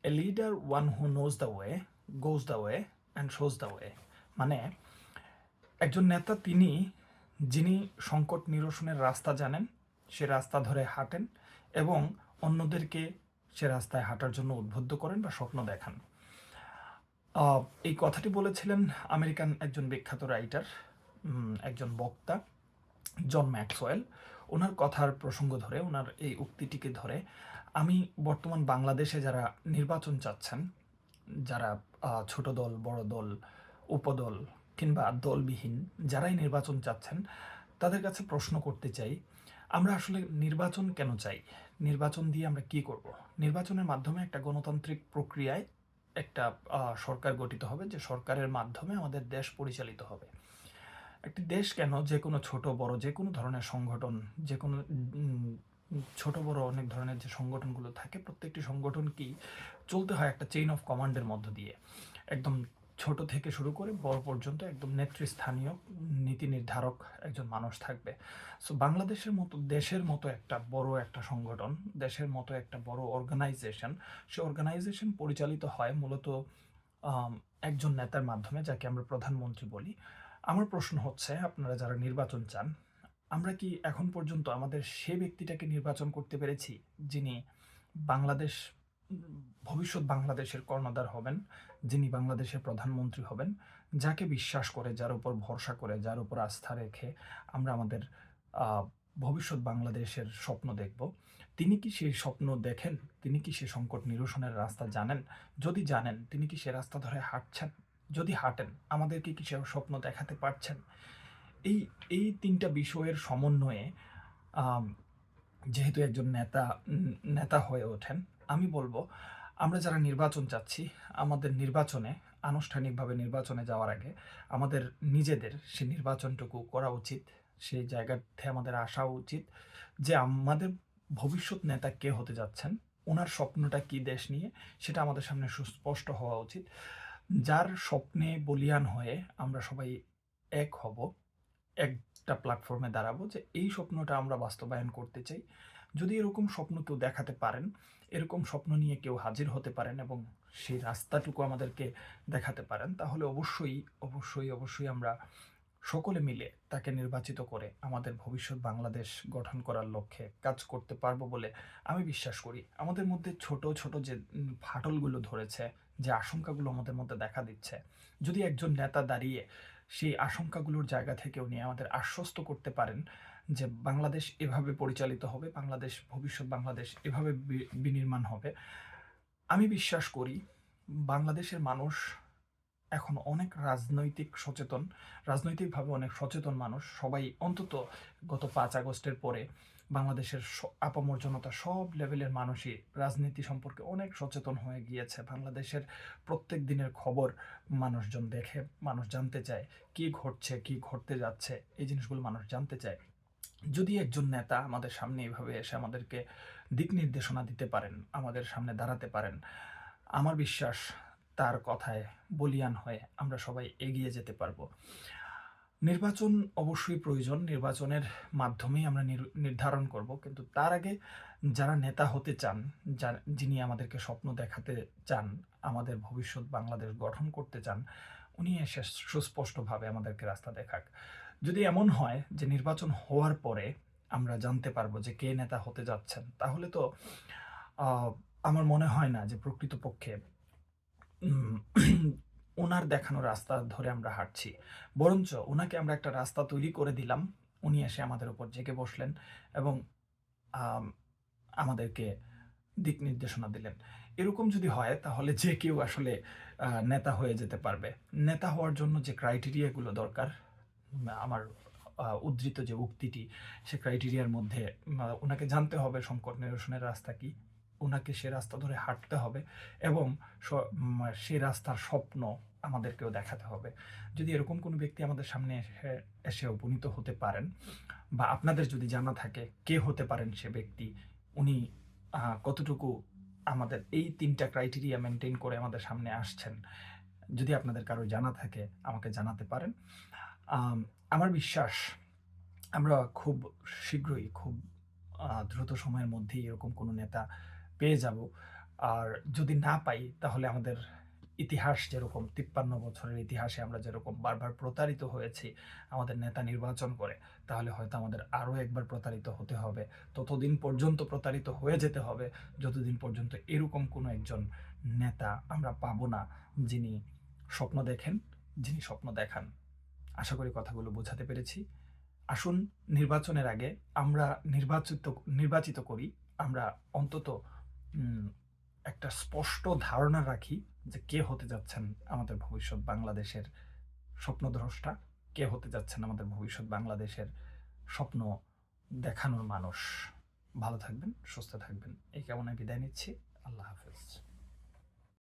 A leader one who knows the way, goes the way and shows the way. মানে একজন নেতা তিনি, যিনি সংকট নিরসনের রাস্তা জানেন, সে রাস্তা ধরে হাঁটেন এবং অন্যদেরকে সে রাস্তায় হাঁটার জন্য উদ্বুদ্ধ করেন বা স্বপ্ন দেখান। এই কথাটি বলেছিলেন আমেরিকান একজন বিখ্যাত রাইটার, একজন বক্তা, জন ম্যাক্সওয়েল। ওনার কথার প্রসঙ্গ ধরে, ওনার এই উক্তিটিকে ধরে আমি বর্তমান বাংলাদেশে যারা নির্বাচন চাচ্ছেন, যারা ছোট দল, বড় দল, উপদল কিংবা দলবিহীন যারাই নির্বাচন চাচ্ছেন, তাদের কাছে প্রশ্ন করতে চাই, আমরা আসলে নির্বাচন কেন চাই? নির্বাচন দিয়ে আমরা কি করব? নির্বাচনের মাধ্যমে একটা গণতান্ত্রিক প্রক্রিয়ায় একটা সরকার গঠিত হবে, যে সরকারের মাধ্যমে আমাদের দেশ পরিচালিত হবে। একটি দেশ কেন, যে কোনো ছোট বড় যে কোনো ধরনের সংগঠন, যে কোনো ছোট বড় অনেক ধরনের যে সংগঠনগুলো থাকে, প্রত্যেকটি সংগঠন কি চলতে হয় একটা চেইন অফ কমান্ডের মধ্য দিয়ে। একদম ছোট থেকে শুরু করে বড় পর্যন্ত একদম নেতৃস্থানীয় নীতি নির্ধারক একজন মানুষ থাকবে। সো বাংলাদেশের মতো দেশের মতো একটা বড় একটা সংগঠন, দেশের মতো একটা বড় অর্গানাইজেশন, সে অর্গানাইজেশন পরিচালিত হয় মূলত একজন নেতার মাধ্যমে, যাকে আমরা প্রধানমন্ত্রী বলি। আমার প্রশ্ন হচ্ছে, আপনারা যারা নির্বাচন চান, আমরা কি এখন পর্যন্ত আমাদের সে ব্যক্তিটাকে নির্বাচন করতে পেরেছি, যিনি বাংলাদেশ, ভবিষ্যৎ বাংলাদেশের কর্ণধার হবেন, যিনি বাংলাদেশের প্রধানমন্ত্রী হবেন, যাকে বিশ্বাস করে, যার উপর ভরসা করে, যার উপর আস্থা রেখে আমরা আমাদের আহ, ভবিষ্যৎ বাংলাদেশের স্বপ্ন দেখব? তিনি কি সেই স্বপ্ন দেখেন? তিনি কি সে সংকট নিরসনের রাস্তা জানেন? যদি জানেন, তিনি কি সে রাস্তা ধরে হাঁটছেন? যদি হাঁটেন, আমাদেরকে কি সে স্বপ্ন দেখাতে পারছেন? এই এই তিনটা বিষয়ের সমন্বয়ে আম, যেহেতু একজন নেতা হয়ে ওঠেন, আমি বলবো, আমরা যারা নির্বাচন চাচ্ছি, আমাদের নির্বাচনে, আনুষ্ঠানিকভাবে নির্বাচনে যাওয়ার আগে আমাদের নিজেদের সে নির্বাচনটুকু করা উচিত। সেই জায়গাতে আমাদের আসা উচিত যে আমাদের ভবিষ্যৎ নেতা কে হতে যাচ্ছেন, ওনার স্বপ্নটা কি দেশ নিয়ে, সেটা আমাদের সামনে সুস্পষ্ট হওয়া উচিত। যার স্বপ্নে বলিয়ান হয়ে আমরা সবাই এক হব, একটা প্ল্যাটফর্মে দাঁড়াবো, যে এই স্বপ্নটা আমরা বাস্তবায়ন করতে চাই। যদি এরকম স্বপ্ন কেউ দেখাতে পারেন, এরকম স্বপ্ন নিয়ে কেউ হাজির হতে পারেন এবং সেই রাস্তাটুকু আমাদেরকে দেখাতে পারেন, তাহলে অবশ্যই অবশ্যই অবশ্যই আমরা সকলে মিলে তাকে নির্বাচিত করে আমাদের ভবিষ্যৎ বাংলাদেশ গঠন করার লক্ষ্যে কাজ করতে পারবো বলে আমি বিশ্বাস করি। আমাদের মধ্যে ছোট ছোট যে ফাটলগুলো ধরেছে, যে আশঙ্কাগুলো আমাদের মধ্যে দেখা দিচ্ছে, যদি একজন নেতা দাঁড়িয়ে সেই আশঙ্কাগুলোর জায়গা থেকে উনি আমাদের আশ্বস্ত করতে পারেন যে বাংলাদেশ এভাবে পরিচালিত হবে, বাংলাদেশ, ভবিষ্যৎ বাংলাদেশ এভাবে বিনির্মাণ হবে, আমি বিশ্বাস করি বাংলাদেশের মানুষ এখন অনেক রাজনৈতিকভাবে অনেক সচেতন মানুষ। সবাই অন্তত গত 5 আগস্টের পরে বাংলাদেশের আপামর জনতা, সব লেভেলের মানুষই রাজনীতি সম্পর্কে অনেক সচেতন হয়ে গিয়েছে। বাংলাদেশের প্রত্যেক দিনের খবর মানুষজন দেখে, মানুষ জানতে চায় কি ঘটছে, কি ঘটতে যাচ্ছে, এই জিনিসগুলো মানুষ জানতে চায়। যদি একজন নেতা আমাদের সামনে এভাবে এসে আমাদেরকে দিক নির্দেশনা দিতে পারেন, আমাদের সামনে দাঁড়াতে পারেন, আমার বিশ্বাস তার কথায় বলিয়ান হয়ে আমরা সবাই এগিয়ে যেতে পারবো। নির্বাচন অবশ্যই প্রয়োজন, নির্বাচনের মাধ্যমেই আমরা নির্ধারণ করব, কিন্তু তার আগে যারা নেতা হতে চান, যিনি আমাদেরকে স্বপ্ন দেখাতে চান, আমাদের ভবিষ্যৎ বাংলাদেশ গঠন করতে চান, উনি এসে সুস্পষ্টভাবে আমাদেরকে রাস্তা দেখাক। যদি এমন হয় যে নির্বাচন হওয়ার পরে আমরা জানতে পারবো যে কে নেতা হতে যাচ্ছেন, তাহলে তো আমার মনে হয় না যে প্রকৃতপক্ষে উম, ওনার দেখানো রাস্তা ধরে আমরা হাঁটছি। বরঞ্চ ওনাকে আমরা একটা রাস্তা তৈরি করে দিলাম, উনি এসে আমাদের উপর জেগে বসলেন এবং আম, আমাদেরকে দিক নির্দেশনা দিলেন। এরকম যদি হয়, তাহলে যে কেউ আসলে নেতা হয়ে যেতে পারবে। নেতা হওয়ার জন্য যে ক্রাইটেরিয়াগুলো দরকার, আমার উদ্ধৃত যে উক্তিটি, সে ক্রাইটেরিয়ার মধ্যে ওনাকে জানতে হবে সংকট নিরসনের রাস্তা কি, ওনাকে সে রাস্তা ধরে হাঁটতে হবে এবং সে রাস্তার স্বপ্ন আমাদেরকেও দেখাতে হবে। যদি এরকম কোনো ব্যক্তি আমাদের সামনে এসে উপনীত হতে পারেন, বা আপনাদের যদি জানা থাকে কে হতে পারেন সে ব্যক্তি, উনি কতটুকু আমাদের এই 3টা ক্রাইটেরিয়া মেনটেন করে আমাদের সামনে আসছেন, যদি আপনাদের কারো জানা থাকে আমাকে জানাতে পারেন। আম, আমার বিশ্বাস আমরা খুব শীঘ্রই, খুব দ্রুত সময়ের মধ্যেই এরকম কোনো নেতা পেয়ে যাব। আর যদি না পাই তাহলে আমাদের ইতিহাস যেরকম 53 বছরের ইতিহাসে আমরা যেরকম বারবার প্রতারিত হয়েছি আমাদের নেতা নির্বাচন করে, তাহলে হয়তো আমাদের আরও একবার প্রতারিত হতে হবে। ততদিন পর্যন্ত প্রতারিত হয়ে যেতে হবে যতদিন পর্যন্ত এরকম কোনো একজন নেতা আমরা পাবো না যিনি স্বপ্ন দেখেন, যিনি স্বপ্ন দেখান। আশা করি কথাগুলো বোঝাতে পেরেছি। আসুন নির্বাচনের আগে আমরা নির্বাচিত করি, আমরা অন্তত একটা স্পষ্ট ধারণা রাখি যে কে হতে যাচ্ছেন আমাদের ভবিষ্যৎ বাংলাদেশের স্বপ্নদ্রষ্টা, কে হতে যাচ্ছেন আমাদের ভবিষ্যৎ বাংলাদেশের স্বপ্ন দেখানোর মানুষ। ভালো থাকবেন, সুস্থ থাকবেন, এই কামনায় বিদায় নিচ্ছি। আল্লাহ হাফেজ।